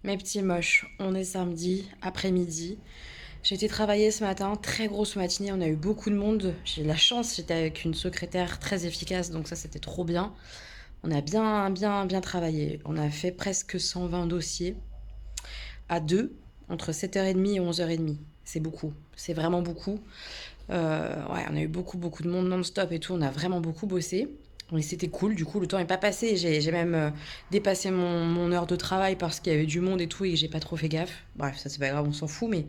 Mes petits moches, on est samedi, après-midi. J'ai été travailler ce matin, très grosse matinée, on a eu beaucoup de monde. J'ai eu la chance, j'étais avec une secrétaire très efficace, donc ça c'était trop bien. On a bien travaillé. On a fait presque 120 dossiers à deux, entre 7h30 et 11h30. C'est beaucoup, c'est vraiment beaucoup. Ouais, on a eu beaucoup de monde non-stop et tout, on a vraiment beaucoup bossé. Et c'était cool, du coup le temps n'est pas passé. J'ai même dépassé mon heure de travail parce qu'il y avait du monde et tout et que j'ai pas trop fait gaffe. Bref, ça c'est pas grave, on s'en fout, mais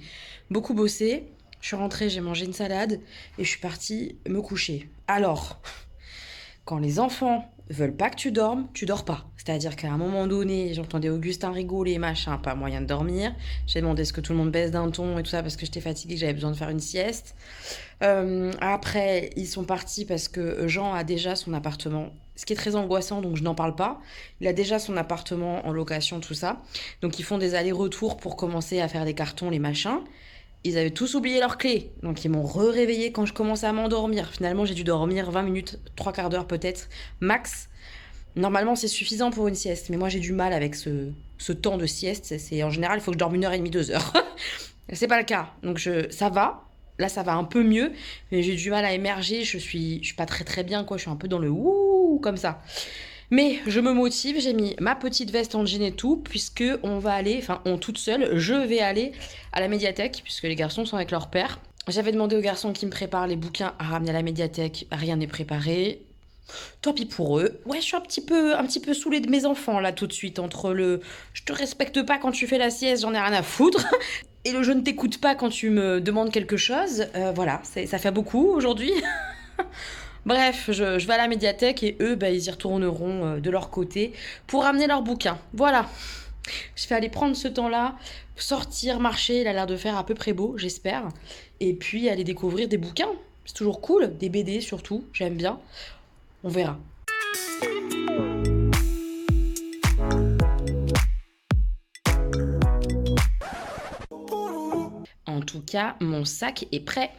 beaucoup bossé. Je suis rentrée, j'ai mangé une salade et je suis partie me coucher. Alors, quand les enfants veulent pas que tu dors pas. C'est-à-dire qu'à un moment donné, j'entendais Augustin rigoler, machin, pas moyen de dormir. J'ai demandé ce que tout le monde baisse d'un ton et tout ça parce que j'étais fatiguée, que j'avais besoin de faire une sieste. Après, ils sont partis parce que Jean a déjà son appartement. Ce qui est très angoissant, donc je n'en parle pas. Il a déjà son appartement en location, tout ça. Donc ils font des allers-retours pour commencer à faire des cartons, les machins. Ils avaient tous oublié leurs clés. Donc ils m'ont réveillé quand je commençais à m'endormir. Finalement, j'ai dû dormir 20 minutes, 3 quarts d'heure peut-être, max. Normalement, c'est suffisant pour une sieste. Mais moi, j'ai du mal avec ce temps de sieste. En général, il faut que je dorme 1h30, 2 heures. C'est pas le cas. Donc ça va. Là, ça va un peu mieux. Mais j'ai du mal à émerger. Je suis pas très bien, quoi. Je suis un peu dans le ouh, comme ça. Mais je me motive, j'ai mis ma petite veste en jean et tout, puisque on va aller, enfin on toute seule, je vais aller à la médiathèque, puisque les garçons sont avec leur père. J'avais demandé aux garçons qui me préparent les bouquins à ramener à la médiathèque, rien n'est préparé. Tant pis pour eux. Ouais, je suis un petit peu saoulée de mes enfants là tout de suite, entre le je te respecte pas quand tu fais la sieste, j'en ai rien à foutre, et le je ne t'écoute pas quand tu me demandes quelque chose. Voilà, ça fait beaucoup aujourd'hui. Bref, je vais à la médiathèque et eux, bah, ils y retourneront de leur côté pour ramener leurs bouquins. Voilà. Je vais aller prendre ce temps-là, sortir, marcher. Il a l'air de faire à peu près beau, j'espère. Et puis aller découvrir des bouquins. C'est toujours cool. Des BD surtout, j'aime bien. On verra. En tout cas, mon sac est prêt.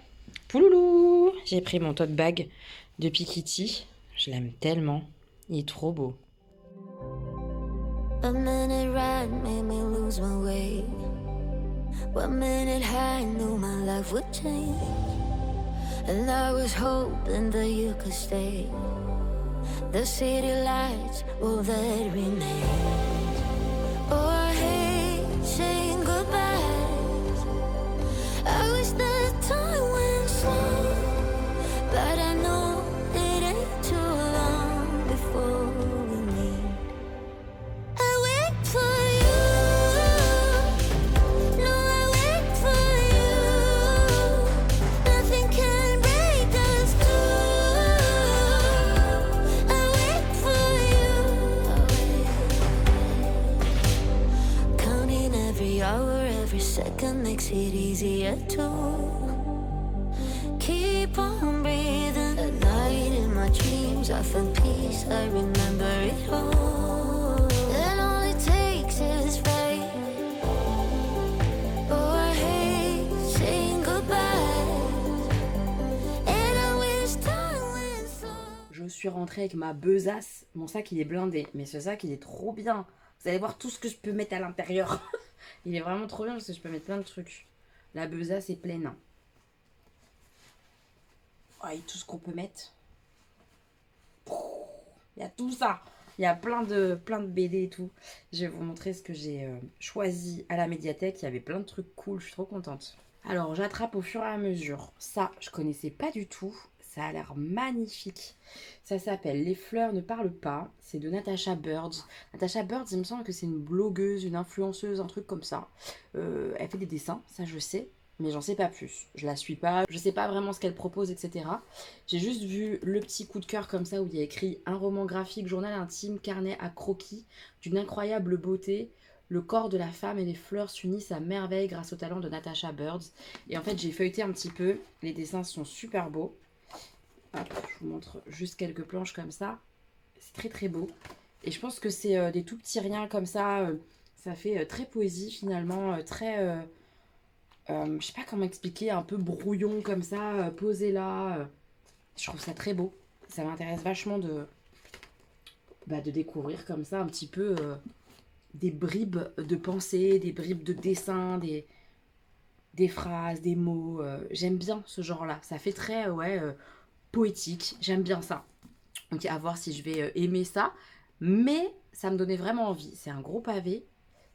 Pouloulou! J'ai pris mon tote bag de Pikiti. Je l'aime tellement. Il est trop beau. A minute ride made me lose my way. 1 minute high knew my life would change. And I was hoping that you could stay. The city lights will that remain. Oh, I hate saying goodbyes. I wish that time went slow, but I know it ain't too long before we meet. I wait for you. No, I wait for you. Nothing can break us two. I wait for you. Counting every hour, every second makes it easier to keep on breathing. At night in my dreams, I find peace. I remember it all. And all it takes is faith. Oh, I hate saying goodbye. And I wish time went slow. Je suis rentrée avec ma besace. Mon sac, il est blindé. Mais ce sac, il est trop bien. Vous allez voir tout ce que je peux mettre à l'intérieur. Il est vraiment trop bien parce que je peux mettre plein de trucs. La besace est pleine. Oh, et tout ce qu'on peut mettre. Il y a tout ça. Il y a plein de BD et tout. Je vais vous montrer ce que j'ai choisi à la médiathèque. Il y avait plein de trucs cool. Je suis trop contente. Alors, j'attrape au fur et à mesure. Ça, je connaissais pas du tout. Ça a l'air magnifique. Ça s'appelle Les fleurs ne parlent pas. C'est de Natasha Birds. Natasha Birds, il me semble que c'est une blogueuse, une influenceuse, un truc comme ça. Elle fait des dessins, ça je sais. Mais j'en sais pas plus. Je la suis pas. Je sais pas vraiment ce qu'elle propose, etc. J'ai juste vu le petit coup de cœur comme ça où il y a écrit un roman graphique, journal intime, carnet à croquis, d'une incroyable beauté. Le corps de la femme et les fleurs s'unissent à merveille grâce au talent de Natasha Birds. Et en fait, j'ai feuilleté un petit peu. Les dessins sont super beaux. Hop, je vous montre juste quelques planches comme ça. C'est très beau. Et je pense que c'est des tout petits riens comme ça. Ça fait très poésie finalement. Je sais pas comment expliquer. Un peu brouillon comme ça. Posé là. Je trouve ça très beau. Ça m'intéresse vachement de découvrir comme ça un petit peu des bribes de pensée, des bribes de dessin, des phrases, des mots. J'aime bien ce genre-là. Ça fait très poétique. J'aime bien ça. Donc à voir si je vais aimer ça. Mais ça me donnait vraiment envie. C'est un gros pavé.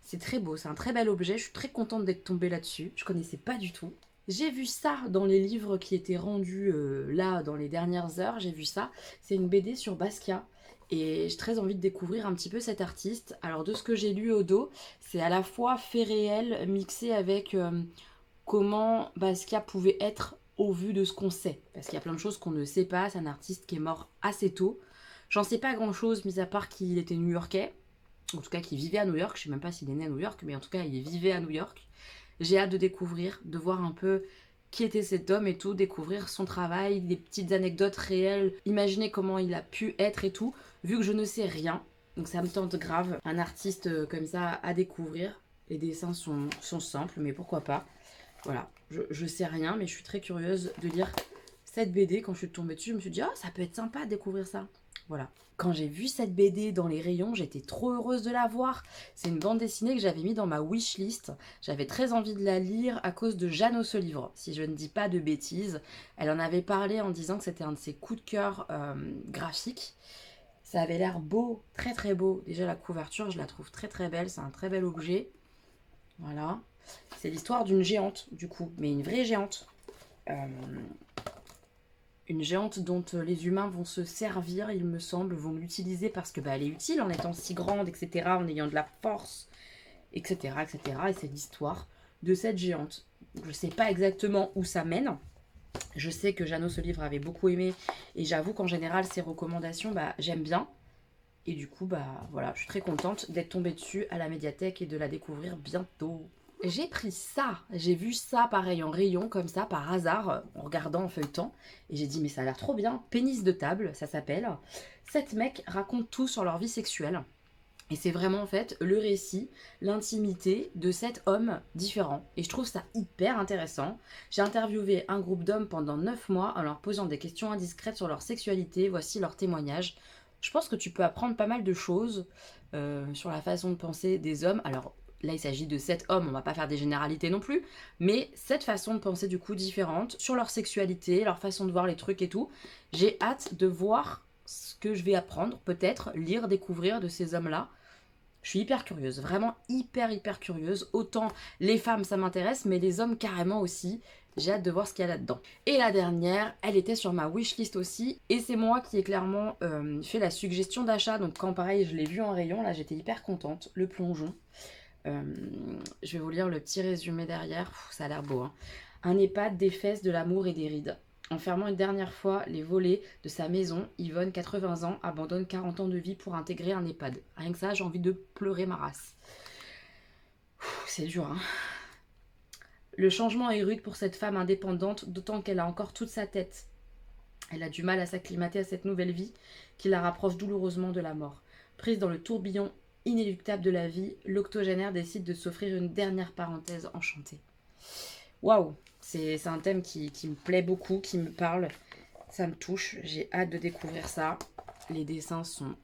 C'est très beau. C'est un très bel objet. Je suis très contente d'être tombée là-dessus. Je connaissais pas du tout. J'ai vu ça dans les livres qui étaient rendus là dans les dernières heures. J'ai vu ça. C'est une BD sur Basquiat. Et j'ai très envie de découvrir un petit peu cet artiste. Alors de ce que j'ai lu au dos, c'est à la fois fait réel mixé avec comment Basquiat pouvait être au vu de ce qu'on sait. Parce qu'il y a plein de choses qu'on ne sait pas. C'est un artiste qui est mort assez tôt. J'en sais pas grand chose, mis à part qu'il était new-yorkais. En tout cas, qu'il vivait à New York. Je sais même pas s'il est né à New York, mais en tout cas, il vivait à New York. J'ai hâte de découvrir, de voir un peu qui était cet homme et tout, découvrir son travail, des petites anecdotes réelles, imaginer comment il a pu être et tout, vu que je ne sais rien. Donc ça me tente grave. Un artiste comme ça à découvrir. Les dessins sont simples, mais pourquoi pas. Voilà, je sais rien, mais je suis très curieuse de lire cette BD. Quand je suis tombée dessus, je me suis dit, oh, ça peut être sympa de découvrir ça. Voilà. Quand j'ai vu cette BD dans les rayons, j'étais trop heureuse de la voir. C'est une bande dessinée que j'avais mis dans ma wishlist. J'avais très envie de la lire à cause de Jeanne ce livre, si je ne dis pas de bêtises. Elle en avait parlé en disant que c'était un de ses coups de cœur graphiques. Ça avait l'air beau, très très beau. Déjà la couverture, je la trouve très très belle. C'est un très bel objet. Voilà. C'est l'histoire d'une géante, du coup, mais une vraie géante. Une géante dont les humains vont se servir, il me semble, vont l'utiliser parce que elle est utile en étant si grande, etc., en ayant de la force, etc., etc. Et c'est l'histoire de cette géante. Je ne sais pas exactement où ça mène. Je sais que Jeannot, ce livre, avait beaucoup aimé. Et j'avoue qu'en général, ses recommandations, j'aime bien. Et du coup, voilà, je suis très contente d'être tombée dessus à la médiathèque et de la découvrir bientôt. J'ai pris ça, j'ai vu ça pareil en rayon comme ça par hasard en regardant en feuilletant et j'ai dit mais ça a l'air trop bien, Pénis de table ça s'appelle. 7 mecs racontent tout sur leur vie sexuelle et c'est vraiment en fait le récit, l'intimité de 7 hommes différents et je trouve ça hyper intéressant. J'ai interviewé un groupe d'hommes pendant 9 mois en leur posant des questions indiscrètes sur leur sexualité, voici leurs témoignages. Je pense que tu peux apprendre pas mal de choses sur la façon de penser des hommes. Alors là, il s'agit de 7 hommes, on va pas faire des généralités non plus, mais 7 façons de penser du coup différentes sur leur sexualité, leur façon de voir les trucs et tout. J'ai hâte de voir ce que je vais apprendre, peut-être lire, découvrir de ces hommes-là. Je suis hyper curieuse, vraiment hyper curieuse. Autant les femmes ça m'intéresse, mais les hommes carrément aussi. J'ai hâte de voir ce qu'il y a là-dedans. Et la dernière, elle était sur ma wishlist aussi. Et c'est moi qui ai clairement fait la suggestion d'achat. Donc quand pareil, je l'ai vu en rayon, là j'étais hyper contente. Le plongeon. Je vais vous lire le petit résumé derrière. Ça a l'air beau. Hein. Un EHPAD des fesses, de l'amour et des rides. En fermant une dernière fois les volets de sa maison, Yvonne, 80 ans, abandonne 40 ans de vie pour intégrer un EHPAD. Rien que ça, j'ai envie de pleurer ma race. C'est dur, hein. Le changement est rude pour cette femme indépendante, d'autant qu'elle a encore toute sa tête. Elle a du mal à s'acclimater à cette nouvelle vie qui la rapproche douloureusement de la mort. Prise dans le tourbillon inéluctable de la vie, l'octogénaire décide de s'offrir une dernière parenthèse enchantée. Waouh, c'est un thème qui me plaît beaucoup, qui me parle, ça me touche, j'ai hâte de découvrir ça. Les dessins sont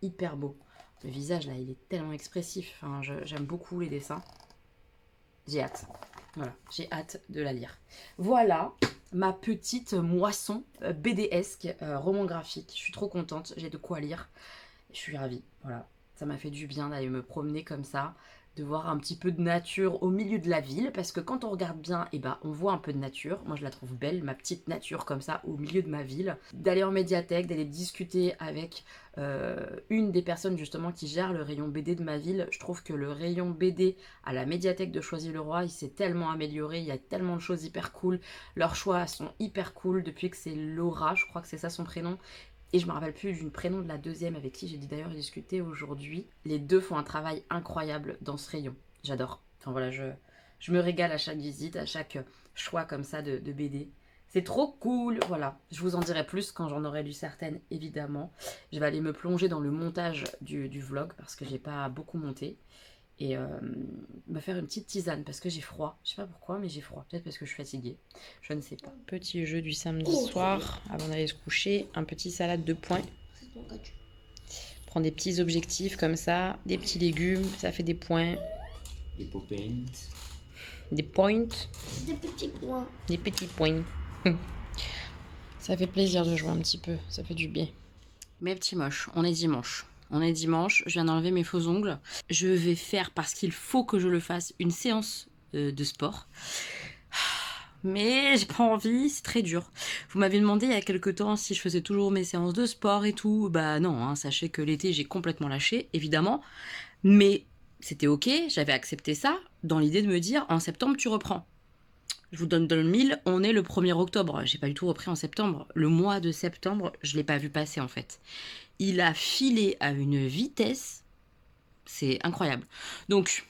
hyper beaux. Le visage là, il est tellement expressif, enfin, j'aime beaucoup les dessins. J'ai hâte, voilà, j'ai hâte de la lire. Voilà ma petite moisson BDesque, roman graphique. Je suis trop contente, j'ai de quoi lire. Je suis ravie, voilà. Ça m'a fait du bien d'aller me promener comme ça, de voir un petit peu de nature au milieu de la ville, parce que quand on regarde bien, on voit un peu de nature. Moi, je la trouve belle, ma petite nature comme ça, au milieu de ma ville. D'aller en médiathèque, d'aller discuter avec une des personnes justement qui gère le rayon BD de ma ville. Je trouve que le rayon BD à la médiathèque de Choisy-le-Roi, il s'est tellement amélioré, il y a tellement de choses hyper cool. Leurs choix sont hyper cool depuis que c'est Laura, je crois que c'est ça son prénom. Et je me rappelle plus du prénom de la deuxième avec qui j'ai d'ailleurs discuté aujourd'hui. Les deux font un travail incroyable dans ce rayon. J'adore. Enfin voilà, je me régale à chaque visite, à chaque choix comme ça de BD. C'est trop cool, voilà. Je vous en dirai plus quand j'en aurai lu certaines, évidemment. Je vais aller me plonger dans le montage du vlog parce que j'ai pas beaucoup monté. Et me faire une petite tisane parce que j'ai froid. Je sais pas pourquoi, mais j'ai froid. Peut-être parce que je suis fatiguée. Je ne sais pas. Petit jeu du samedi soir, avant d'aller se coucher. Un petit salade de poing. prends des petits objectifs comme ça, des petits légumes, ça fait des points. Des points. Des points. Des petits points. Des petits points. Ça fait plaisir de jouer un petit peu, ça fait du bien. Mes petits moches, on est dimanche. On est dimanche, je viens d'enlever mes faux ongles. Je vais faire, parce qu'il faut que je le fasse, une séance de sport. Mais j'ai pas envie, c'est très dur. Vous m'avez demandé il y a quelques temps si je faisais toujours mes séances de sport et tout. Bah non, hein, sachez que l'été j'ai complètement lâché, évidemment. Mais c'était ok, j'avais accepté ça dans l'idée de me dire en septembre tu reprends. Je vous donne dans le mille, on est le 1er octobre. J'ai pas du tout repris en septembre. Le mois de septembre, je l'ai pas vu passer en fait. Il a filé à une vitesse, c'est incroyable. Donc,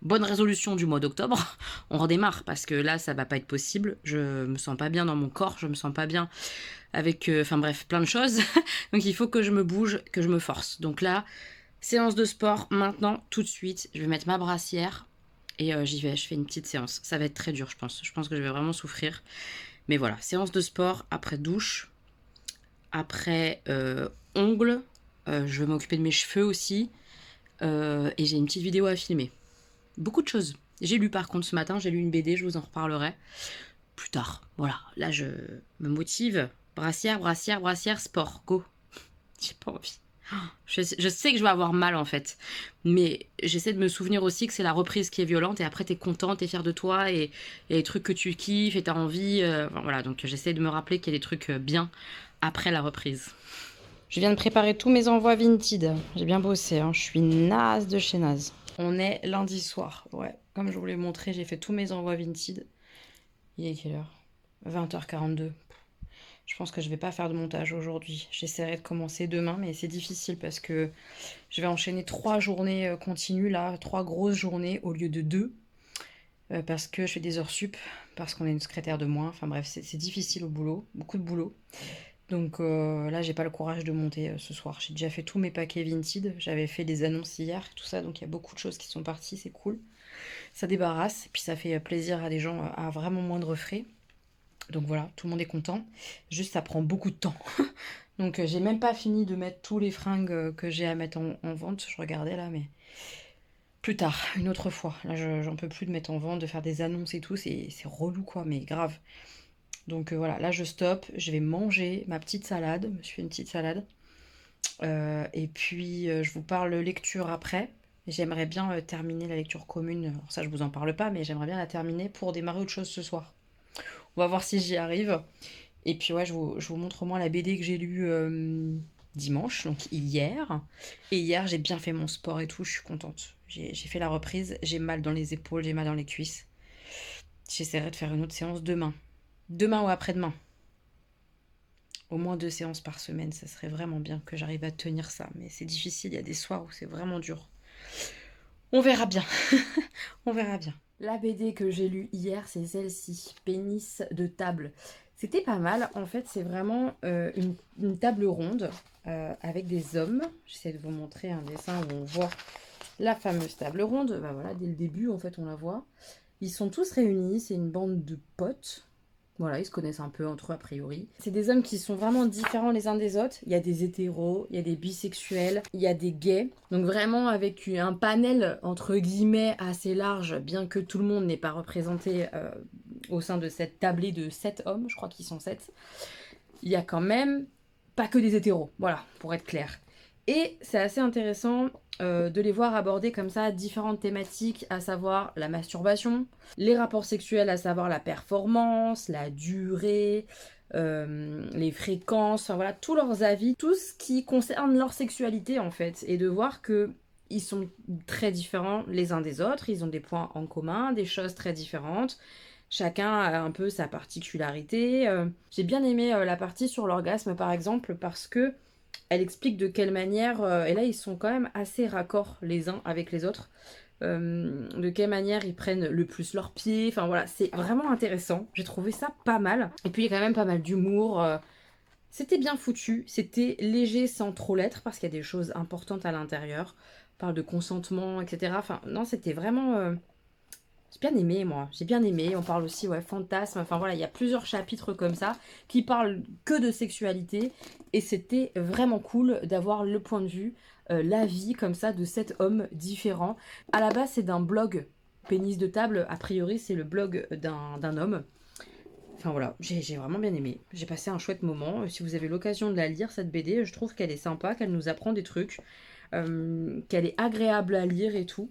bonne résolution du mois d'octobre, on redémarre parce que là ça va pas être possible, je me sens pas bien dans mon corps, je me sens pas bien avec, enfin bref, plein de choses, donc il faut que je me bouge, que je me force. Donc là, séance de sport maintenant, tout de suite, je vais mettre ma brassière et j'y vais, je fais une petite séance. Ça va être très dur je pense que je vais vraiment souffrir, mais voilà, séance de sport, après douche, après ongles, je vais m'occuper de mes cheveux aussi, et j'ai une petite vidéo à filmer. Beaucoup de choses. J'ai lu par contre ce matin, j'ai lu une BD, je vous en reparlerai plus tard. Voilà, là je me motive. Brassière, brassière, brassière, sport, go. J'ai pas envie. Je sais que je vais avoir mal en fait, mais j'essaie de me souvenir aussi que c'est la reprise qui est violente et après t'es contente, t'es fière de toi et y a des trucs que tu kiffes et t'as envie. Enfin, voilà, donc j'essaie de me rappeler qu'il y a des trucs bien après la reprise. Je viens de préparer tous mes envois Vinted. J'ai bien bossé, hein. Je suis naze de chez naze. On est lundi soir, ouais. Comme je vous l'ai montré, j'ai fait tous mes envois Vinted. Il est quelle heure? 20h42. Je pense que je vais pas faire de montage aujourd'hui. J'essaierai de commencer demain, mais c'est difficile parce que je vais enchaîner 3 journées continues, là, 3 grosses journées au lieu de 2. Parce que je fais des heures sup, parce qu'on est une secrétaire de moins. Enfin bref, c'est difficile au boulot, beaucoup de boulot. Donc là, j'ai pas le courage de monter ce soir. J'ai déjà fait tous mes paquets Vinted. J'avais fait des annonces hier, tout ça. Donc il y a beaucoup de choses qui sont parties, c'est cool. Ça débarrasse, et puis ça fait plaisir à des gens à vraiment moindre frais. Donc voilà, tout le monde est content. Juste, ça prend beaucoup de temps. Donc j'ai même pas fini de mettre tous les fringues que j'ai à mettre en vente. Je regardais là, mais plus tard, une autre fois. Là, j'en peux plus de mettre en vente, de faire des annonces et tout. C'est relou quoi, mais grave. Donc voilà, là je stoppe, je vais manger ma petite salade, je me suis fait une petite salade. Et puis je vous parle lecture après. J'aimerais bien terminer la lecture commune, alors ça je vous en parle pas, mais j'aimerais bien la terminer pour démarrer autre chose ce soir. On va voir si j'y arrive. Et puis ouais, je vous montre au moins la BD que j'ai lue dimanche, donc hier. Et hier j'ai bien fait mon sport et tout, je suis contente. J'ai fait la reprise, j'ai mal dans les épaules, j'ai mal dans les cuisses. J'essaierai de faire une autre séance demain. Demain ou après-demain. Au moins 2 séances par semaine, ça serait vraiment bien que j'arrive à tenir ça. Mais c'est difficile, il y a des soirs où c'est vraiment dur. On verra bien. On verra bien. La BD que j'ai lue hier, c'est celle-ci, Pénis de table. C'était pas mal. En fait, c'est vraiment une table ronde avec des hommes. J'essaie de vous montrer un dessin où on voit la fameuse table ronde. Bah voilà, dès le début, en fait, on la voit. Ils sont tous réunis, c'est une bande de potes. Voilà, ils se connaissent un peu entre eux a priori. C'est des hommes qui sont vraiment différents les uns des autres. Il y a des hétéros, il y a des bisexuels, il y a des gays. Donc vraiment avec un panel entre guillemets assez large, bien que tout le monde n'est pas représenté au sein de cette tablée de 7 hommes, je crois qu'ils sont 7. Il y a quand même pas que des hétéros, voilà, pour être clair. Et c'est assez intéressant de les voir aborder comme ça différentes thématiques, à savoir la masturbation, les rapports sexuels, à savoir la performance, la durée, les fréquences, enfin voilà, tous leurs avis, tout ce qui concerne leur sexualité en fait, et de voir que ils sont très différents les uns des autres, ils ont des points en commun, des choses très différentes. Chacun a un peu sa particularité. J'ai bien aimé la partie sur l'orgasme par exemple, parce que elle explique de quelle manière, et là ils sont quand même assez raccords les uns avec les autres, de quelle manière ils prennent le plus leurs pieds, enfin voilà, c'est vraiment intéressant, j'ai trouvé ça pas mal. Et puis il y a quand même pas mal d'humour, c'était bien foutu, c'était léger sans trop l'être, parce qu'il y a des choses importantes à l'intérieur, on parle de consentement, etc. Enfin non, c'était vraiment J'ai bien aimé, moi. J'ai bien aimé. On parle aussi, ouais, fantasme. Enfin voilà, il y a plusieurs chapitres comme ça qui parlent que de sexualité. Et c'était vraiment cool d'avoir le point de vue, l'avis comme ça de 7 hommes différents. À la base, c'est d'un blog Pénis de table. A priori, c'est le blog d'un homme. Enfin voilà, j'ai vraiment bien aimé. J'ai passé un chouette moment. Si vous avez l'occasion de la lire, cette BD, je trouve qu'elle est sympa, qu'elle nous apprend des trucs, qu'elle est agréable à lire et tout.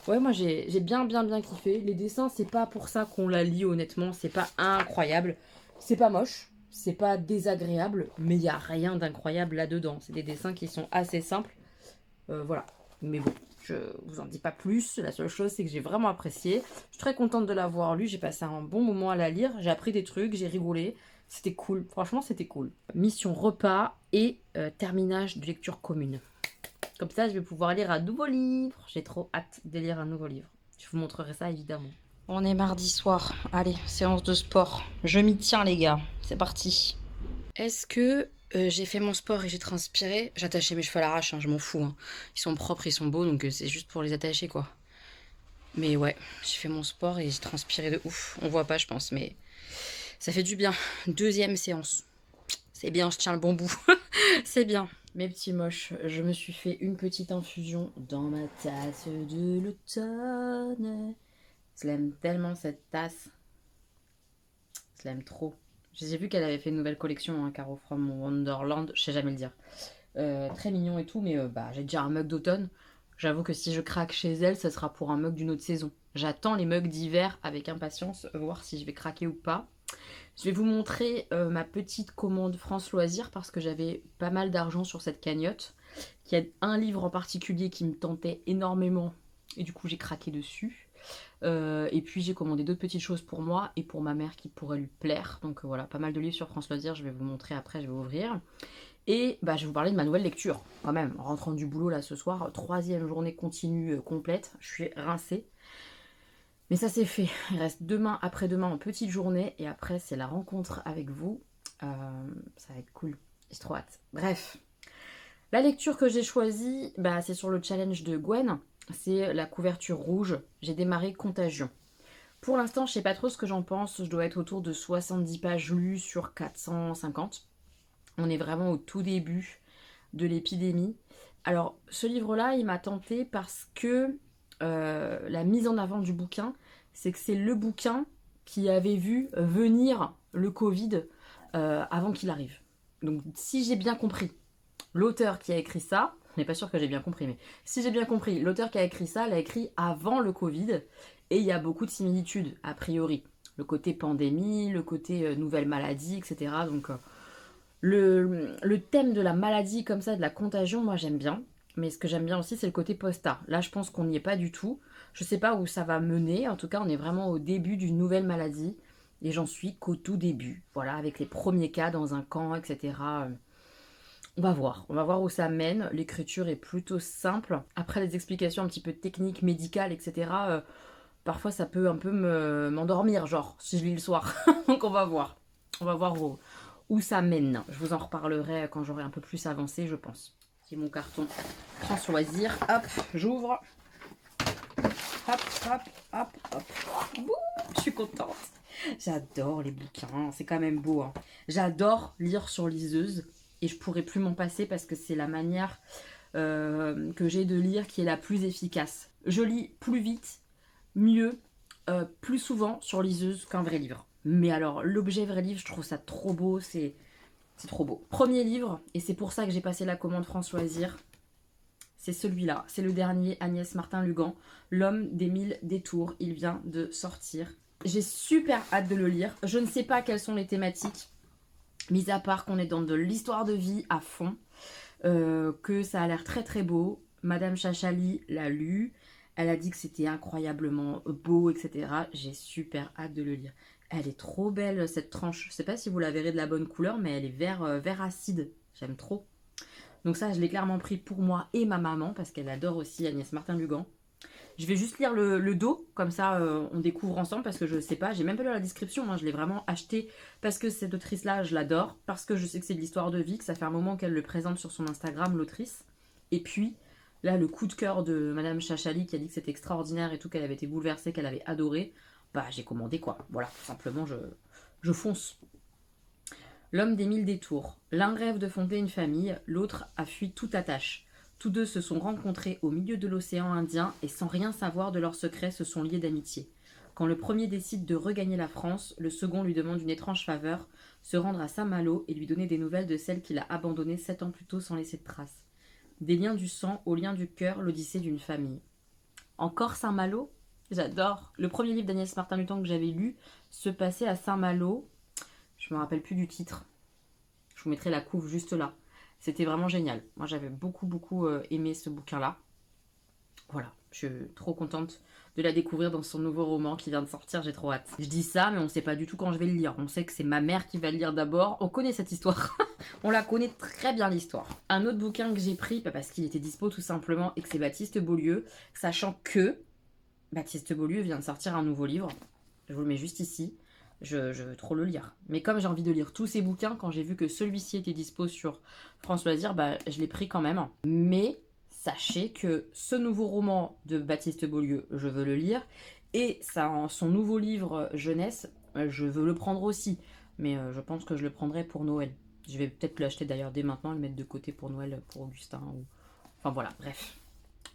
Ouais, moi j'ai bien kiffé. Les dessins, c'est pas pour ça qu'on la lit honnêtement, c'est pas incroyable. C'est pas moche, c'est pas désagréable, mais il y a rien d'incroyable là-dedans. C'est des dessins qui sont assez simples. Voilà. Mais bon, je vous en dis pas plus. La seule chose, c'est que j'ai vraiment apprécié. Je suis très contente de l'avoir lu. J'ai passé un bon moment à la lire. J'ai appris des trucs, j'ai rigolé. C'était cool. Franchement, c'était cool. Mission repas et terminage de lecture commune. Comme ça, je vais pouvoir lire un nouveau livre. J'ai trop hâte de lire un nouveau livre. Je vous montrerai ça évidemment. On est mardi soir. Allez, séance de sport. Je m'y tiens les gars. C'est parti. Est-ce que j'ai fait mon sport et j'ai transpiré? J'ai attaché mes cheveux à l'arrache, hein, je m'en fous. Hein. Ils sont propres, ils sont beaux, donc c'est juste pour les attacher quoi. Mais ouais, j'ai fait mon sport et j'ai transpiré de ouf. On voit pas, je pense, mais ça fait du bien. Deuxième séance. C'est bien, je tiens le bon bout. C'est bien. Mes petits moches, je me suis fait une petite infusion dans ma tasse de l'automne. Je l'aime tellement cette tasse. Je l'aime trop. J'ai vu qu'elle avait fait une nouvelle collection, hein, Caro from Wonderland, je sais jamais le dire. Très mignon et tout, mais j'ai déjà un mug d'automne. J'avoue que si je craque chez elle, ça sera pour un mug d'une autre saison. J'attends les mugs d'hiver avec impatience, voir si je vais craquer ou pas. Je vais vous montrer ma petite commande France Loisirs parce que j'avais pas mal d'argent sur cette cagnotte. Il y a un livre en particulier qui me tentait énormément et du coup j'ai craqué dessus. Et puis j'ai commandé d'autres petites choses pour moi et pour ma mère qui pourraient lui plaire. Donc voilà, pas mal de livres sur France Loisirs, je vais vous montrer après, je vais ouvrir. Et je vais vous parler de ma nouvelle lecture, quand même, en rentrant du boulot là ce soir, 3e journée continue complète, je suis rincée. Mais ça c'est fait, il reste demain, après-demain en petite journée, et après c'est la rencontre avec vous. Ça va être cool, j'ai trop hâte. Bref, la lecture que j'ai choisie, c'est sur le challenge de Gwen. C'est la couverture rouge. J'ai démarré Contagion. Pour l'instant, je sais pas trop ce que j'en pense. Je dois être autour de 70 pages lues sur 450. On est vraiment au tout début de l'épidémie. Alors, ce livre-là, il m'a tenté parce que la mise en avant du bouquin, c'est que c'est le bouquin qui avait vu venir le Covid avant qu'il arrive. Donc, si j'ai bien compris, l'auteur qui a écrit ça, je n'est pas sûr que j'ai bien compris, mais si j'ai bien compris, l'auteur qui a écrit ça l'a écrit avant le Covid, et il y a beaucoup de similitudes, a priori. Le côté pandémie, le côté nouvelle maladie, etc. Donc le thème de la maladie comme ça, de la contagion, moi j'aime bien. Mais ce que j'aime bien aussi, c'est le côté post-art. Là, je pense qu'on n'y est pas du tout. Je sais pas où ça va mener. En tout cas, on est vraiment au début d'une nouvelle maladie. Et j'en suis qu'au tout début. Voilà, avec les premiers cas dans un camp, etc. On va voir où ça mène. L'écriture est plutôt simple. Après les explications un petit peu techniques, médicales, etc. Parfois ça peut un peu m'endormir, genre, si je lis le soir. Donc on va voir. On va voir où ça mène. Je vous en reparlerai quand j'aurai un peu plus avancé, je pense. C'est mon carton France Loisirs. Hop, j'ouvre. Hop, hop, hop, hop. Bouh, je suis contente. J'adore les bouquins, c'est quand même beau. Hein. J'adore lire sur liseuse. Et je pourrais plus m'en passer parce que c'est la manière que j'ai de lire qui est la plus efficace. Je lis plus vite, mieux, plus souvent sur liseuse qu'un vrai livre. Mais alors, l'objet vrai livre, je trouve ça trop beau, c'est trop beau. Premier livre, et c'est pour ça que j'ai passé la commande France Loisirs, c'est celui-là. C'est le dernier, Agnès Martin-Lugan, L'homme des 1000 détours. Il vient de sortir. J'ai super hâte de le lire. Je ne sais pas quelles sont les thématiques. Mis à part qu'on est dans de l'histoire de vie à fond, que ça a l'air très très beau. Madame Chachali l'a lu, elle a dit que c'était incroyablement beau, etc. J'ai super hâte de le lire. Elle est trop belle cette tranche. Je sais pas si vous la verrez de la bonne couleur, mais elle est vert acide. J'aime trop. Donc ça, je l'ai clairement pris pour moi et ma maman, parce qu'elle adore aussi Agnès Martin-Lugan. Je vais juste lire le dos, comme ça on découvre ensemble, parce que je sais pas, j'ai même pas lu la description, hein, je l'ai vraiment acheté parce que cette autrice-là, je l'adore, parce que je sais que c'est de l'histoire de vie, que ça fait un moment qu'elle le présente sur son Instagram, l'autrice. Et puis, Là, le coup de cœur de Madame Chachali qui a dit que c'était extraordinaire et tout, qu'elle avait été bouleversée, qu'elle avait adoré, bah j'ai commandé quoi. Voilà, tout simplement, je fonce. L'homme des mille détours. L'un rêve de fonder une famille, l'autre a fui toute attache. Tous deux se sont rencontrés au milieu de l'océan Indien et sans rien savoir de leur secret se sont liés d'amitié. Quand le premier décide de regagner la France, le second lui demande une étrange faveur, se rendre à Saint-Malo et lui donner des nouvelles de celle qu'il a abandonnée 7 ans plus tôt sans laisser de traces. Des liens du sang aux liens du cœur, l'odyssée d'une famille. Encore Saint-Malo? J'adore. Le premier livre d'Agnès Martin-Lutan que j'avais lu se passait à Saint-Malo. Je me rappelle plus du titre. Je vous mettrai la couve juste là. C'était vraiment génial. Moi, j'avais beaucoup aimé ce bouquin-là. Voilà, je suis trop contente de la découvrir dans son nouveau roman qui vient de sortir, j'ai trop hâte. Je dis ça, mais on sait pas du tout quand je vais le lire. On sait que c'est ma mère qui va le lire d'abord. On connaît cette histoire. On la connaît très bien, l'histoire. Un autre bouquin que j'ai pris, parce qu'il était dispo tout simplement, et que c'est Baptiste Beaulieu, sachant que Baptiste Beaulieu vient de sortir un nouveau livre. Je vous le mets juste ici. Je veux trop le lire. Mais comme j'ai envie de lire tous ces bouquins, quand j'ai vu que celui-ci était dispo sur France Loisirs, je l'ai pris quand même. Mais sachez que ce nouveau roman de Baptiste Beaulieu, je veux le lire. Et son nouveau livre jeunesse, je veux le prendre aussi. Mais je pense que je le prendrai pour Noël. Je vais peut-être l'acheter d'ailleurs dès maintenant, le mettre de côté pour Noël, pour Augustin. Enfin voilà, bref.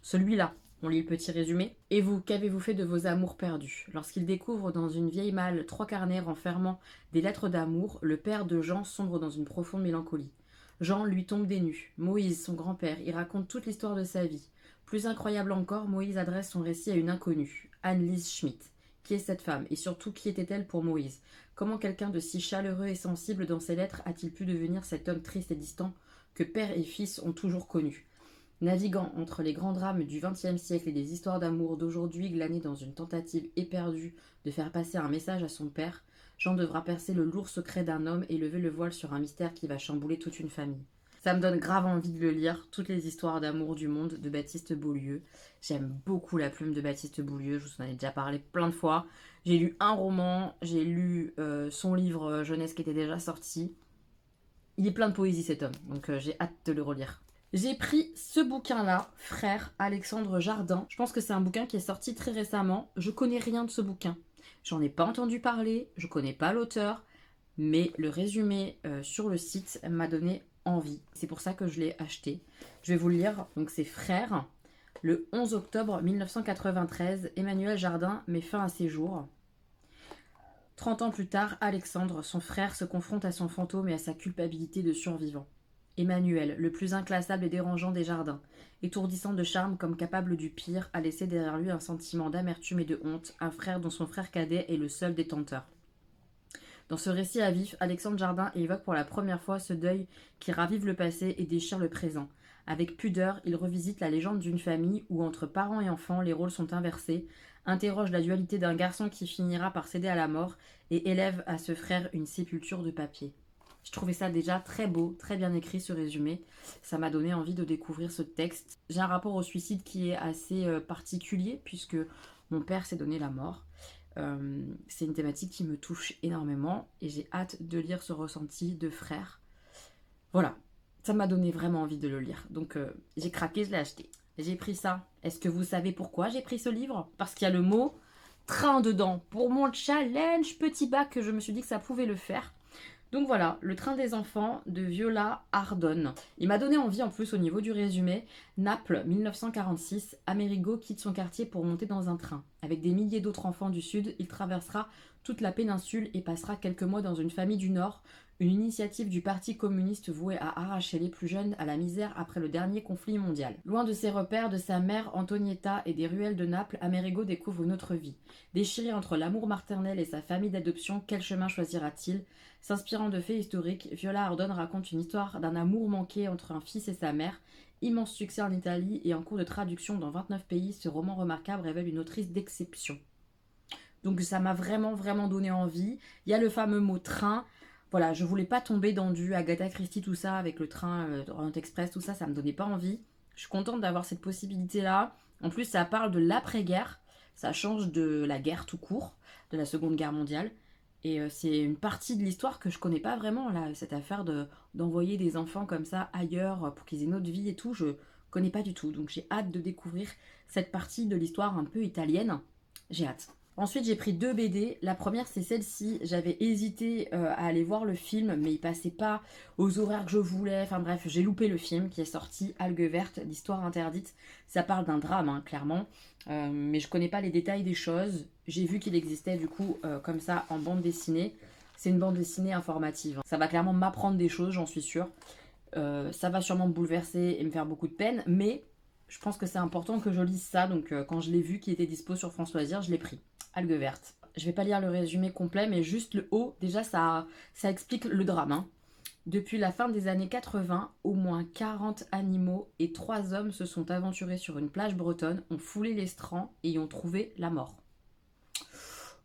Celui-là, on lit le petit résumé. Et vous, qu'avez-vous fait de vos amours perdus? Lorsqu'il découvre dans une vieille malle 3 carnets renfermant des lettres d'amour, le père de Jean sombre dans une profonde mélancolie. Jean lui tombe des nues. Moïse, son grand-père, y raconte toute l'histoire de sa vie. Plus incroyable encore, Moïse adresse son récit à une inconnue, Anne-Lise Schmitt. Qui est cette femme? Et surtout, qui était-elle pour Moïse? Comment quelqu'un de si chaleureux et sensible dans ses lettres a-t-il pu devenir cet homme triste et distant que père et fils ont toujours connu? Naviguant entre les grands drames du XXe siècle et des histoires d'amour d'aujourd'hui glanées dans une tentative éperdue de faire passer un message à son père, Jean devra percer le lourd secret d'un homme et lever le voile sur un mystère qui va chambouler toute une famille. Ça me donne grave envie de le lire, toutes les histoires d'amour du monde de Baptiste Beaulieu. J'aime beaucoup la plume de Baptiste Beaulieu, je vous en ai déjà parlé plein de fois. J'ai lu un roman, j'ai lu son livre jeunesse qui était déjà sorti. Il est plein de poésie cet homme, donc j'ai hâte de le relire. J'ai pris ce bouquin-là, Frère, Alexandre Jardin. Je pense que c'est un bouquin qui est sorti très récemment. Je connais rien de ce bouquin. J'en ai pas entendu parler, je connais pas l'auteur, mais le résumé sur le site m'a donné envie. C'est pour ça que je l'ai acheté. Je vais vous le lire. Donc c'est Frère. Le 11 octobre 1993, Emmanuel Jardin met fin à ses jours. 30 ans plus tard, Alexandre, son frère, se confronte à son fantôme et à sa culpabilité de survivant. Emmanuel, le plus inclassable et dérangeant des Jardins, étourdissant de charme comme capable du pire, a laissé derrière lui un sentiment d'amertume et de honte, un frère dont son frère cadet est le seul détenteur. Dans ce récit à vif, Alexandre Jardin évoque pour la première fois ce deuil qui ravive le passé et déchire le présent. Avec pudeur, il revisite la légende d'une famille où, entre parents et enfants, les rôles sont inversés, interroge la dualité d'un garçon qui finira par céder à la mort et élève à ce frère une sépulture de papier. Je trouvais ça déjà très beau, très bien écrit ce résumé. Ça m'a donné envie de découvrir ce texte. J'ai un rapport au suicide qui est assez particulier puisque mon père s'est donné la mort. C'est une thématique qui me touche énormément et j'ai hâte de lire ce ressenti de frère. Voilà, ça m'a donné vraiment envie de le lire. Donc j'ai craqué, je l'ai acheté. J'ai pris ça. Est-ce que vous savez pourquoi j'ai pris ce livre? Parce qu'il y a le mot train dedans. Pour mon challenge petit bac, je me suis dit que ça pouvait le faire. Donc voilà, Le train des enfants de Viola Ardonne. Il m'a donné envie en plus au niveau du résumé. Naples, 1946, Amerigo quitte son quartier pour monter dans un train. Avec des milliers d'autres enfants du Sud, il traversera toute la péninsule et passera quelques mois dans une famille du Nord, une initiative du Parti communiste vouée à arracher les plus jeunes à la misère après le dernier conflit mondial. Loin de ses repères, de sa mère Antonietta et des ruelles de Naples, Amerigo découvre une autre vie. Déchiré entre l'amour maternel et sa famille d'adoption, quel chemin choisira-t-il? S'inspirant de faits historiques, Viola Ardonne raconte une histoire d'un amour manqué entre un fils et sa mère. Immense succès en Italie et en cours de traduction dans 29 pays, ce roman remarquable révèle une autrice d'exception. Donc ça m'a vraiment donné envie. Il y a le fameux mot train. Voilà, je voulais pas tomber dans du Agatha Christie, tout ça, avec le train Orient Express, tout ça, ça me donnait pas envie. Je suis contente d'avoir cette possibilité-là. En plus, ça parle de l'après-guerre. Ça change de la guerre tout court, de la Seconde Guerre mondiale. Et c'est une partie de l'histoire que je connais pas vraiment, là, cette affaire d'envoyer des enfants comme ça ailleurs pour qu'ils aient une autre vie et tout. Je connais pas du tout. Donc j'ai hâte de découvrir cette partie de l'histoire un peu italienne. J'ai hâte. Ensuite, j'ai pris 2 BD. La première, c'est celle-ci. J'avais hésité à aller voir le film, mais il passait pas aux horaires que je voulais. Enfin bref, j'ai loupé le film qui est sorti, Algues vertes, l'histoire interdite. Ça parle d'un drame, hein, clairement. Mais je connais pas les détails des choses. J'ai vu qu'il existait du coup comme ça en bande dessinée. C'est une bande dessinée informative. Ça va clairement m'apprendre des choses, j'en suis sûre. Ça va sûrement me bouleverser et me faire beaucoup de peine, mais je pense que c'est important que je lise ça. Donc quand je l'ai vu qui était dispo sur France Loisirs, je l'ai pris. Algues vertes. Je vais pas lire le résumé complet, mais juste le haut, déjà ça explique le drame. Hein. Depuis la fin des années 80, au moins 40 animaux et 3 hommes se sont aventurés sur une plage bretonne, ont foulé les strands et y ont trouvé la mort.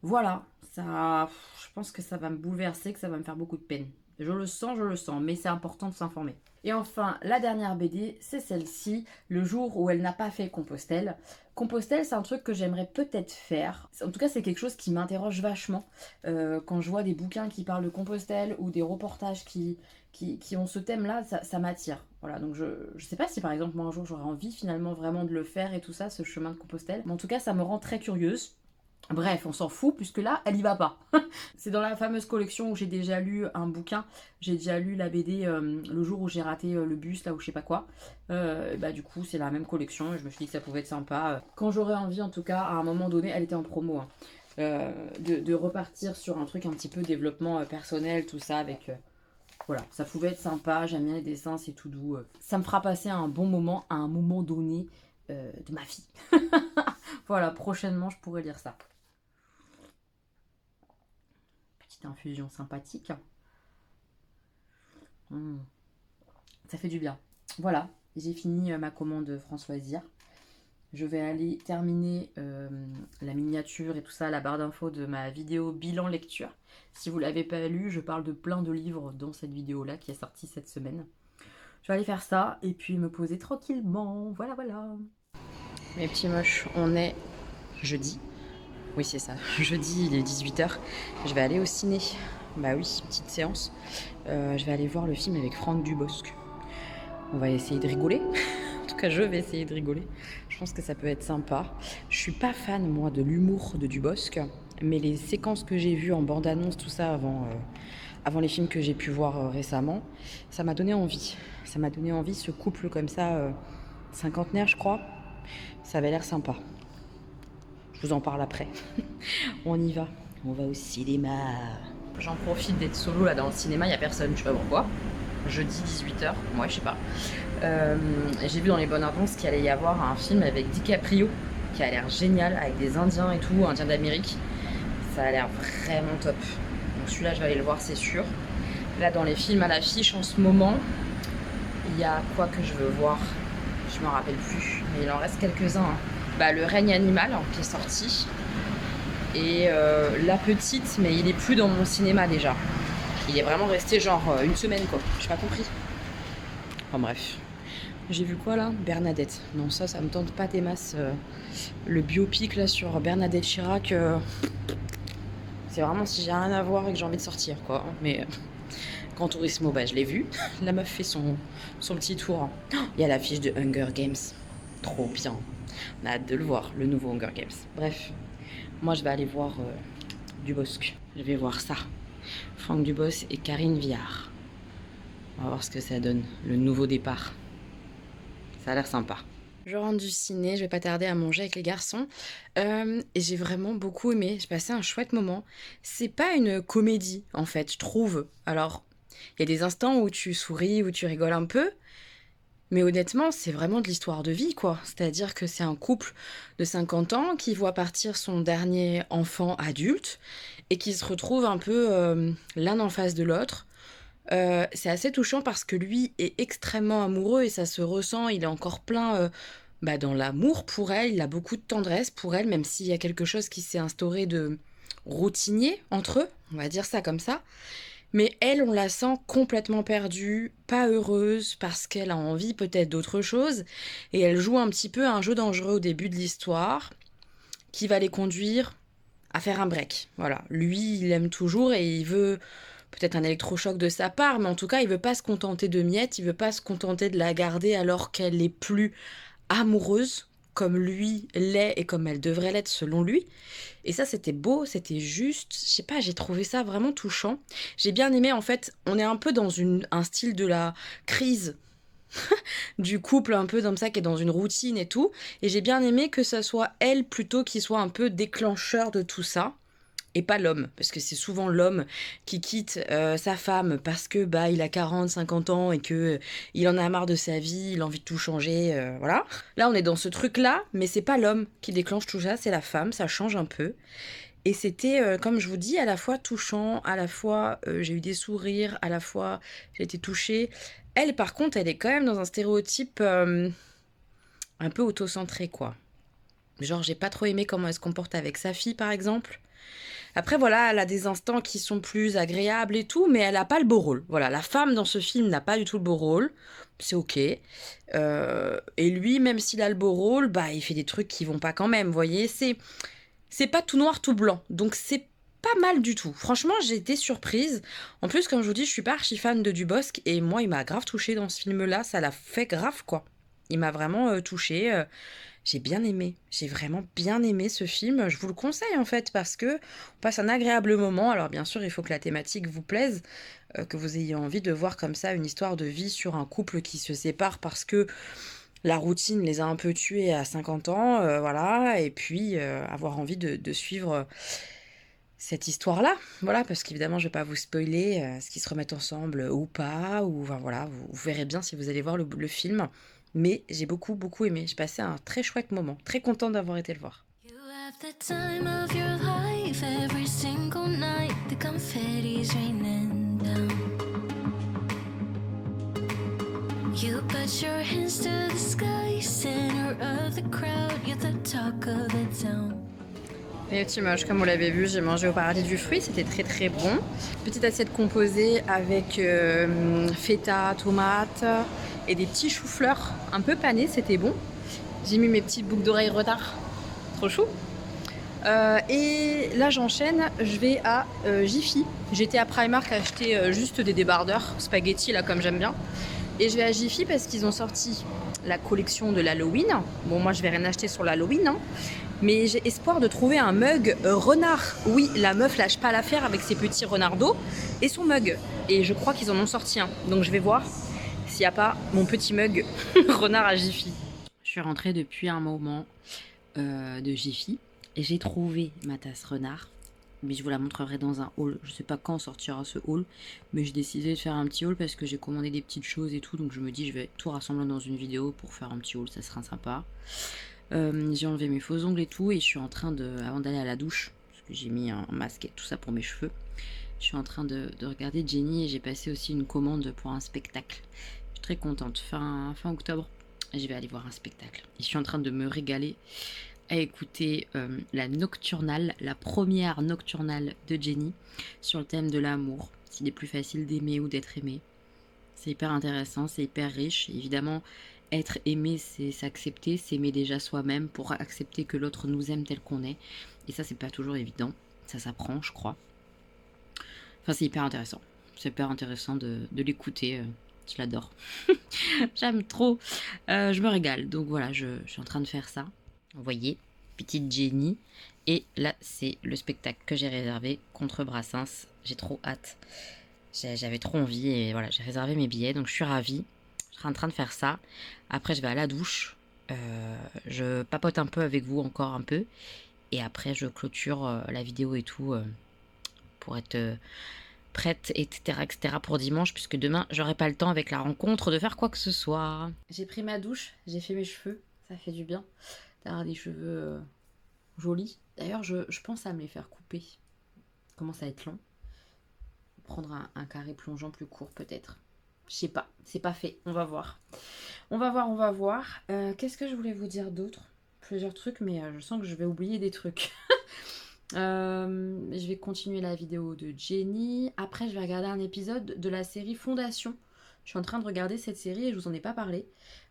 Voilà, ça, je pense que ça va me bouleverser, que ça va me faire beaucoup de peine. Je le sens, mais c'est important de s'informer. Et enfin, la dernière BD, c'est celle-ci, Le jour où elle n'a pas fait Compostelle. Compostelle, c'est un truc que j'aimerais peut-être faire. En tout cas, c'est quelque chose qui m'interroge vachement. Quand je vois des bouquins qui parlent de Compostelle ou des reportages qui ont ce thème-là, ça m'attire. Voilà, donc je sais pas si par exemple, moi un jour, j'aurais envie finalement vraiment de le faire et tout ça, ce chemin de Compostelle. Mais en tout cas, ça me rend très curieuse. Bref, on s'en fout puisque là, elle y va pas. C'est dans la fameuse collection où j'ai déjà lu un bouquin. J'ai déjà lu la BD le jour où j'ai raté le bus, là où je sais pas quoi. Du coup, c'est la même collection et je me suis dit que ça pouvait être sympa. Quand j'aurais envie, en tout cas, à un moment donné, elle était en promo. Hein, de repartir sur un truc un petit peu développement personnel, tout ça, avec... voilà, ça pouvait être sympa. J'aime bien les dessins, c'est tout doux. Ça me fera passer un bon moment à un moment donné de ma vie. Voilà, prochainement, je pourrais lire ça. Infusion sympathique. Ça fait du bien. Voilà, j'ai fini ma commande France Loisirs. Je vais aller terminer la miniature et tout ça, la barre d'infos de ma vidéo bilan lecture. Si vous ne l'avez pas lu, je parle de plein de livres dans cette vidéo-là qui est sortie cette semaine. Je vais aller faire ça et puis me poser tranquillement. Voilà, voilà. Mes petits moches, on est jeudi. Oui, c'est ça. Jeudi, il est 18h. Je vais aller au ciné. Bah oui, petite séance. Je vais aller voir le film avec Franck Dubosc. On va essayer de rigoler. En tout cas, je vais essayer de rigoler. Je pense que ça peut être sympa. Je suis pas fan, moi, de l'humour de Dubosc. Mais les séquences que j'ai vues en bande-annonce, tout ça, avant les films que j'ai pu voir récemment, ça m'a donné envie. Ça m'a donné envie, ce couple comme ça, cinquantenaire, je crois. Ça avait l'air sympa. Je vous en parle après. On y va. On va au cinéma. J'en profite d'être solo là dans le cinéma. Il n'y a personne, je sais pas pourquoi. Jeudi 18h. Ouais, je sais pas. J'ai vu dans les bonnes annonces qu'il allait y avoir un film avec DiCaprio qui a l'air génial, avec des Indiens et tout, Indiens d'Amérique. Ça a l'air vraiment top. Donc celui-là, je vais aller le voir, c'est sûr. Là, dans les films à l'affiche en ce moment, il y a quoi que je veux voir? Je me rappelle plus, mais il en reste quelques-uns. Hein. Le règne animal qui est sorti et La petite, mais il est plus dans mon cinéma déjà. Il est vraiment resté genre une semaine quoi. J'ai pas compris. Enfin bref. J'ai vu quoi là? Bernadette. Non, ça me tente pas des masses. Le biopic là sur Bernadette Chirac. C'est vraiment si j'ai rien à voir et que j'ai envie de sortir quoi. Mais Grand Turismo, je l'ai vu. La meuf fait son petit tour. Il y a l'affiche de Hunger Games. Trop bien. On a hâte de le voir, le nouveau Hunger Games. Bref, moi je vais aller voir Dubosc. Je vais voir ça. Franck Dubosc et Karine Viard. On va voir ce que ça donne, le nouveau départ. Ça a l'air sympa. Je rentre du ciné, je vais pas tarder à manger avec les garçons. Et j'ai vraiment beaucoup aimé, j'ai passé un chouette moment. C'est pas une comédie, en fait, je trouve. Alors, il y a des instants où tu souris, où tu rigoles un peu. Mais honnêtement, c'est vraiment de l'histoire de vie, quoi. C'est-à-dire que c'est un couple de 50 ans qui voit partir son dernier enfant adulte et qui se retrouve un peu l'un en face de l'autre. C'est assez touchant parce que lui est extrêmement amoureux et ça se ressent. Il est encore plein dans l'amour pour elle. Il a beaucoup de tendresse pour elle, même s'il y a quelque chose qui s'est instauré de routinier entre eux. On va dire ça comme ça. Mais elle, on la sent complètement perdue, pas heureuse, parce qu'elle a envie peut-être d'autre chose. Et elle joue un petit peu un jeu dangereux au début de l'histoire, qui va les conduire à faire un break. Voilà, lui, il aime toujours et il veut peut-être un électrochoc de sa part, mais en tout cas, il veut pas se contenter de miettes, il veut pas se contenter de la garder alors qu'elle est plus amoureuse, comme lui l'est et comme elle devrait l'être selon lui. Et ça, c'était beau, c'était juste, je sais pas, j'ai trouvé ça vraiment touchant. J'ai bien aimé, en fait, on est un peu dans un style de la crise du couple, un peu comme ça, qui est dans une routine et tout. Et j'ai bien aimé que ça soit elle plutôt qui soit un peu déclencheur de tout ça. Et pas l'homme, parce que c'est souvent l'homme qui quitte sa femme parce que bah il a 40, 50 ans et que il en a marre de sa vie, il a envie de tout changer, voilà. Là on est dans ce truc-là, mais c'est pas l'homme qui déclenche tout ça, c'est la femme, ça change un peu. Et c'était, comme je vous dis, à la fois touchant, à la fois j'ai eu des sourires, à la fois j'ai été touchée. Elle, par contre, elle est quand même dans un stéréotype un peu autocentré, quoi. Genre, j'ai pas trop aimé comment elle se comporte avec sa fille, par exemple. Après, voilà, elle a des instants qui sont plus agréables et tout, mais elle n'a pas le beau rôle. Voilà, la femme dans ce film n'a pas du tout le beau rôle. C'est ok. Et lui, même s'il a le beau rôle, bah, il fait des trucs qui vont pas quand même, vous voyez. C'est pas tout noir, tout blanc. Donc, c'est pas mal du tout. Franchement, j'ai été surprise. En plus, comme je vous dis, je suis pas archi fan de Dubosc. Et moi, il m'a grave touchée dans ce film-là. Ça l'a fait grave, quoi. Il m'a vraiment touchée. J'ai bien aimé, j'ai vraiment bien aimé ce film. Je vous le conseille en fait parce que on passe un agréable moment. Alors bien sûr, il faut que la thématique vous plaise, que vous ayez envie de voir comme ça une histoire de vie sur un couple qui se sépare parce que la routine les a un peu tués à 50 ans, voilà, et puis avoir envie de suivre cette histoire-là, voilà, parce qu'évidemment je vais pas vous spoiler ce qu'ils se remettent ensemble ou pas, ou enfin, voilà, vous verrez bien si vous allez voir le film. Mais j'ai beaucoup, beaucoup aimé. J'ai passé un très chouette moment. Très contente d'avoir été le voir. You have the time of your life every single night. The confetti's raining down. You put your hands to the sky, center of the crowd. You're the talk of the town. Et petit moche, comme vous l'avez vu, j'ai mangé au paradis du fruit, c'était très très bon. Petite assiette composée avec feta, tomates et des petits choux-fleurs un peu panés, c'était bon. J'ai mis mes petites boucles d'oreilles retard, trop chou. Et là j'enchaîne, je vais à Jiffy. J'étais à Primark acheter juste des débardeurs, spaghetti là comme j'aime bien. Et je vais à Jiffy parce qu'ils ont sorti la collection de l'Halloween. Bon, moi je vais rien acheter sur l'Halloween, hein. Mais j'ai espoir de trouver un mug renard. Oui, la meuf lâche pas l'affaire avec ses petits renardos et son mug. Et je crois qu'ils en ont sorti un. Donc je vais voir s'il n'y a pas mon petit mug renard à Jiffy. Je suis rentrée depuis un moment de Jiffy et j'ai trouvé ma tasse renard. Mais je vous la montrerai dans un haul. Je sais pas quand sortira ce haul, mais j'ai décidé de faire un petit haul parce que j'ai commandé des petites choses et tout. Donc je me dis je vais tout rassembler dans une vidéo pour faire un petit haul, ça sera sympa. J'ai enlevé mes faux ongles et tout et je suis en train de, avant d'aller à la douche, parce que j'ai mis un masque et tout ça pour mes cheveux, je suis en train de regarder Jenny et j'ai passé aussi une commande pour un spectacle. Je suis très contente, fin octobre, je vais aller voir un spectacle. Et je suis en train de me régaler à écouter la nocturnale, la première nocturnale de Jenny sur le thème de l'amour, s'il est plus facile d'aimer ou d'être aimé. C'est hyper intéressant, c'est hyper riche, évidemment. Être aimé, c'est s'accepter, s'aimer déjà soi-même pour accepter que l'autre nous aime tel qu'on est. Et ça, c'est pas toujours évident. Ça s'apprend, je crois. Enfin, c'est hyper intéressant. C'est hyper intéressant de l'écouter. Je l'adore. J'aime trop. Je me régale. Donc voilà, je suis en train de faire ça. Vous voyez, petite Jenny. Et là, c'est le spectacle que j'ai réservé contre Brassens. J'ai trop hâte. J'avais trop envie et voilà, j'ai réservé mes billets. Donc je suis ravie. Je suis en train de faire ça. Après, je vais à la douche. Je papote un peu avec vous, encore un peu. Et après, je clôture la vidéo et tout pour être prête, etc., etc. pour dimanche, puisque demain, j'aurai pas le temps avec la rencontre de faire quoi que ce soit. J'ai pris ma douche, j'ai fait mes cheveux. Ça fait du bien d'avoir des cheveux jolis. D'ailleurs, je pense à me les faire couper. Ça commence à être long. Prendre un carré plongeant plus court, peut-être. Je sais pas, c'est pas fait, on va voir. On va voir. Qu'est-ce que je voulais vous dire d'autre? Plusieurs trucs, mais je sens que je vais oublier des trucs. Je vais continuer la vidéo de Jenny. Après, je vais regarder un épisode de la série Fondation. Je suis en train de regarder cette série et je vous en ai pas parlé.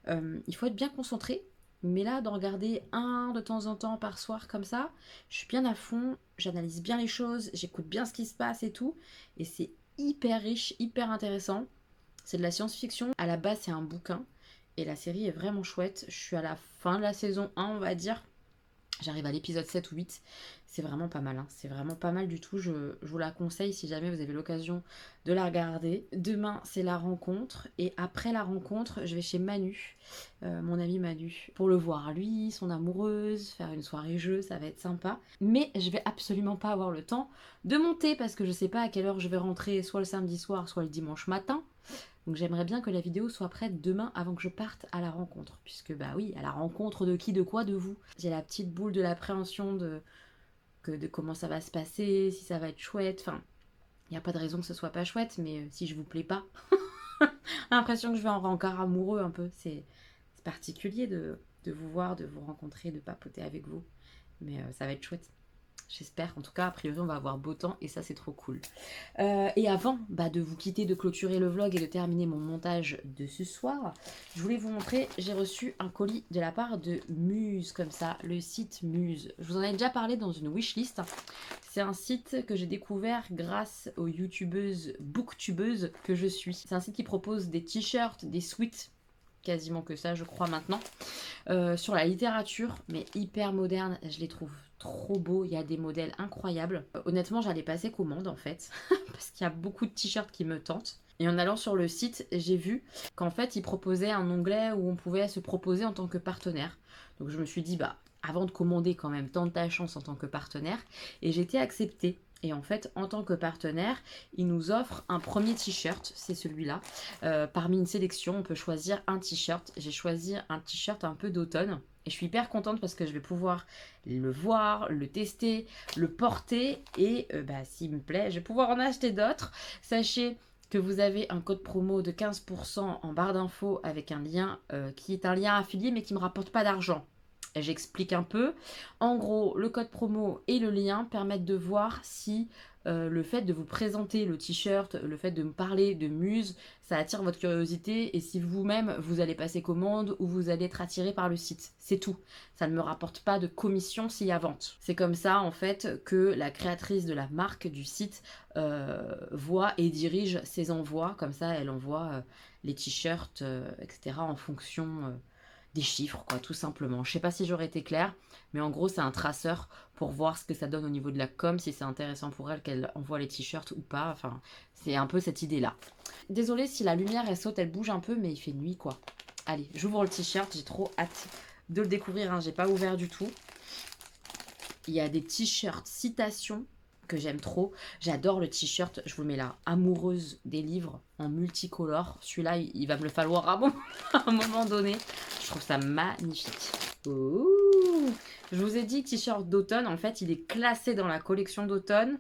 Il faut être bien concentré. Mais là, d'en regarder un de temps en temps par soir comme ça, je suis bien à fond. J'analyse bien les choses, j'écoute bien ce qui se passe et tout. Et c'est hyper riche, hyper intéressant. C'est de la science-fiction. À la base, c'est un bouquin. Et la série est vraiment chouette. Je suis à la fin de la saison 1, on va dire. J'arrive à l'épisode 7 ou 8. C'est vraiment pas mal. Hein. C'est vraiment pas mal du tout. Je vous la conseille si jamais vous avez l'occasion de la regarder. Demain, c'est la rencontre. Et après la rencontre, je vais chez Manu, mon ami Manu, pour le voir. Lui, son amoureuse, faire une soirée jeu, ça va être sympa. Mais je vais absolument pas avoir le temps de monter parce que je sais pas à quelle heure je vais rentrer, soit le samedi soir, soit le dimanche matin. Donc j'aimerais bien que la vidéo soit prête demain avant que je parte à la rencontre. Puisque bah oui, à la rencontre de qui, de quoi, de vous. J'ai la petite boule de l'appréhension de comment ça va se passer, si ça va être chouette. Enfin, il n'y a pas de raison que ce soit pas chouette, mais si je vous plais pas, j'ai l'impression que je vais en rencard amoureux un peu. C'est particulier de vous voir, de vous rencontrer, de papoter avec vous. Mais ça va être chouette. J'espère, en tout cas, a priori on va avoir beau temps et ça c'est trop cool. Et avant de vous quitter, de clôturer le vlog et de terminer mon montage de ce soir, je voulais vous montrer, j'ai reçu un colis de la part de Muse, comme ça, le site Muse. Je vous en ai déjà parlé dans une wishlist. C'est un site que j'ai découvert grâce aux youtubeuses, booktubeuses que je suis. C'est un site qui propose des t-shirts, des sweats, quasiment que ça je crois maintenant, sur la littérature, mais hyper moderne, je les trouve trop beaux, il y a des modèles incroyables. Honnêtement j'allais passer commande en fait, parce qu'il y a beaucoup de t-shirts qui me tentent. Et en allant sur le site, j'ai vu qu'en fait ils proposaient un onglet où on pouvait se proposer en tant que partenaire. Donc je me suis dit avant de commander quand même, tente ta chance en tant que partenaire, et j'ai été acceptée. Et en fait, en tant que partenaire, ils nous offrent un premier t-shirt, c'est celui-là. Parmi une sélection, on peut choisir un t-shirt. J'ai choisi un t-shirt un peu d'automne. Et je suis hyper contente parce que je vais pouvoir le voir, le tester, le porter. Et s'il me plaît, je vais pouvoir en acheter d'autres. Sachez que vous avez un code promo de 15% en barre d'infos avec un lien qui est un lien affilié mais qui ne me rapporte pas d'argent. J'explique un peu. En gros, le code promo et le lien permettent de voir si le fait de vous présenter le t-shirt, le fait de me parler de Muse, ça attire votre curiosité et si vous-même vous allez passer commande ou vous allez être attiré par le site. C'est tout. Ça ne me rapporte pas de commission s'il y a vente. C'est comme ça en fait que la créatrice de la marque du site voit et dirige ses envois. Comme ça, elle envoie les t-shirts, etc. en fonction des chiffres, quoi, tout simplement. Je sais pas si j'aurais été claire, mais en gros, c'est un traceur pour voir ce que ça donne au niveau de la com, si c'est intéressant pour elle qu'elle envoie les t-shirts ou pas. Enfin, c'est un peu cette idée-là. Désolée si la lumière, elle saute, elle bouge un peu, mais il fait nuit, quoi. Allez, j'ouvre le t-shirt, j'ai trop hâte de le découvrir, hein. J'ai pas ouvert du tout. Il y a des t-shirts citations que j'aime trop. J'adore le t-shirt, je vous le mets là, amoureuse des livres en multicolore. Celui-là, il va me le falloir à un moment donné. Je trouve ça magnifique. Ouh. Je vous ai dit t-shirt d'automne, en fait, il est classé dans la collection d'automne.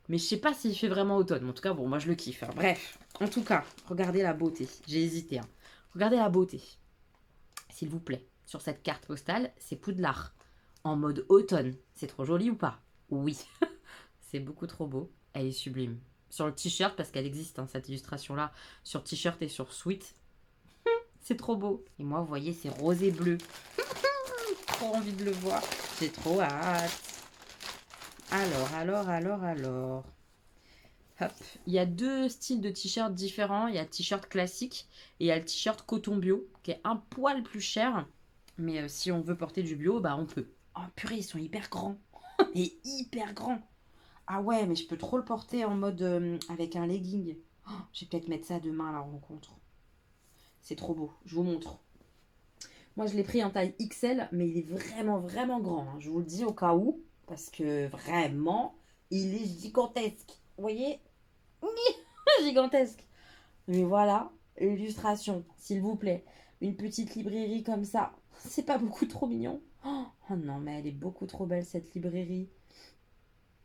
Mais je sais pas s'il fait vraiment automne. En tout cas, bon, moi je le kiffe. Hein. Bref, en tout cas, regardez la beauté. J'ai hésité. Hein. Regardez la beauté. S'il vous plaît. Sur cette carte postale, c'est Poudlard. En mode automne. C'est trop joli ou pas? Oui. C'est beaucoup trop beau. Elle est sublime. Sur le t-shirt, parce qu'elle existe, hein, cette illustration-là, sur t-shirt et sur sweat. C'est trop beau. Et moi, vous voyez, c'est rose et bleu. Trop envie de le voir. J'ai trop hâte. Alors. Hop. Il y a deux styles de t-shirt différents. Il y a le t-shirt classique et il y a le t-shirt coton bio, qui est un poil plus cher. Mais si on veut porter du bio, on peut. Oh purée, ils sont hyper grands. Et hyper grands. Ah ouais, mais je peux trop le porter en mode avec un legging. Oh, je vais peut-être mettre ça demain à la rencontre. C'est trop beau, je vous montre. Moi, je l'ai pris en taille XL, mais il est vraiment, vraiment grand. Hein. Je vous le dis au cas où, parce que vraiment, il est gigantesque. Vous voyez? Gigantesque. Mais voilà, l'illustration, s'il vous plaît. Une petite librairie comme ça. C'est pas beaucoup trop mignon? Oh non, mais elle est beaucoup trop belle, cette librairie.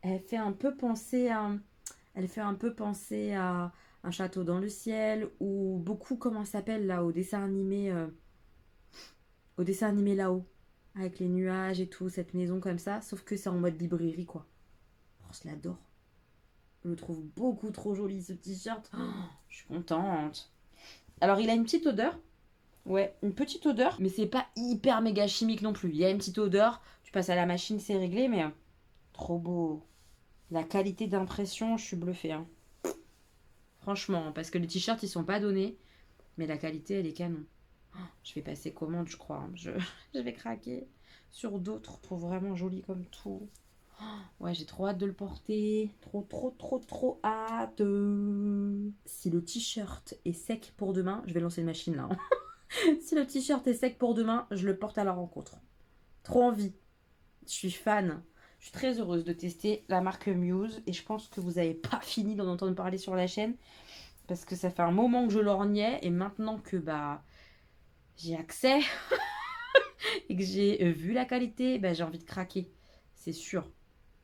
Elle fait un peu penser à un château dans le ciel ou beaucoup, comment ça s'appelle là, au dessin animé là-haut, avec les nuages et tout, cette maison comme ça, sauf que c'est en mode librairie quoi. Oh, je l'adore. Je le trouve beaucoup trop joli ce t-shirt. Oh, je suis contente. Alors il a une petite odeur. Ouais, une petite odeur, mais c'est pas hyper méga chimique non plus. Il y a une petite odeur, tu passes à la machine, c'est réglé, mais trop beau. La qualité d'impression, je suis bluffée. Hein. Franchement, parce que les t-shirts, ils sont pas donnés. Mais la qualité, elle est canon. Oh, je vais passer commande, je crois. Hein. Je vais craquer sur d'autres. Trop vraiment joli comme tout. Oh, ouais, j'ai trop hâte de le porter. Trop hâte. Si le t-shirt est sec pour demain, je vais lancer une machine là. Hein. Si le t-shirt est sec pour demain, je le porte à la rencontre. Trop envie. Je suis fan. Je suis très heureuse de tester la marque Muse. Et je pense que vous n'avez pas fini d'en entendre parler sur la chaîne. Parce que ça fait un moment que je lorgnais. Et maintenant que j'ai accès et que j'ai vu la qualité, j'ai envie de craquer. C'est sûr.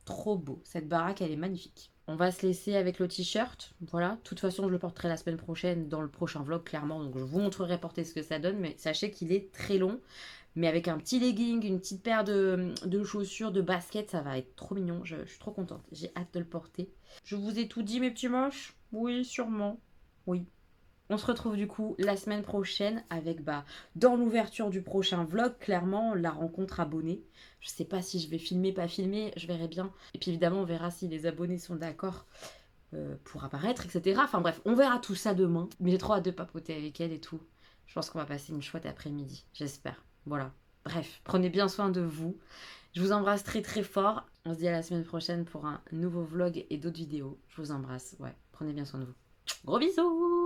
Trop beau. Cette baraque, elle est magnifique. On va se laisser avec le t-shirt. Voilà. De toute façon, je le porterai la semaine prochaine dans le prochain vlog, clairement. Donc, je vous montrerai porter ce que ça donne. Mais sachez qu'il est très long. Mais avec un petit legging, une petite paire de chaussures, de baskets, ça va être trop mignon. Je suis trop contente. J'ai hâte de le porter. Je vous ai tout dit, mes petits moches? Oui, sûrement. Oui. On se retrouve du coup la semaine prochaine avec dans l'ouverture du prochain vlog, clairement, la rencontre abonnée. Je sais pas si je vais filmer, pas filmer, je verrai bien. Et puis évidemment, on verra si les abonnés sont d'accord pour apparaître, etc. Enfin bref, on verra tout ça demain. Mais j'ai trop hâte de papoter avec elle et tout. Je pense qu'on va passer une chouette après-midi, j'espère. Voilà. Bref, prenez bien soin de vous. Je vous embrasse très très fort. On se dit à la semaine prochaine pour un nouveau vlog et d'autres vidéos. Je vous embrasse. Ouais, prenez bien soin de vous. Gros bisous!